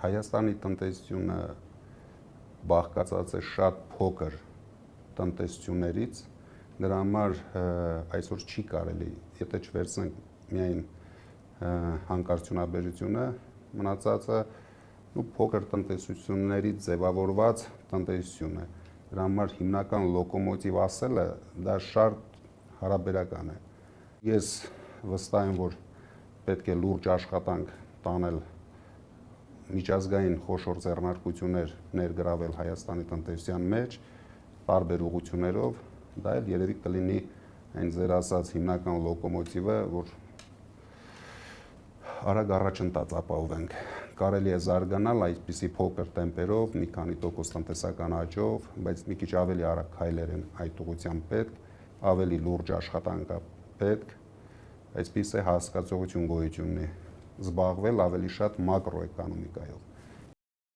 Հայաստանի տնտեսությունը բաղկացած է շատ փոքր տնտեսություններից, դրա համար այսօր չի կարելի, եթե չվերցնենք միայն հանկարծությունաբերությունը, մնացածը փոքր տնտեսություններից ձևավորված տնտեսություն է։ Դրա համար հիմնական լոկոմոտիվ ասելը դա շատ հարաբերական է։ Ես վստահ եմ, որ պետք է լուրջ աշխատանք տանել միջազգային խոշոր ձեռնարկություններ ներգրավել Հայաստանի տնտեսության մեջ, տարբեր ուղղություններով, դա էլ երևի կլինի այն ձեր ասած հիմնական լոկոմոտիվը, որ արագ առաջընթաց ապահովենք։ Կարելի է զարգանալ այսպիսի փոքր տեմպերով, մի քանի տոկոս տնտեսական աճով, բայց մի քիչ ավելի արագ քայլեր են այդ ուղղությամբ պետք, ավելի լուրջ աշխատանք է պետք, այսպես է հասկացողություն գոյություն ունի, զբաղվել ավելի շատ մակրոէկոնոմիկայով։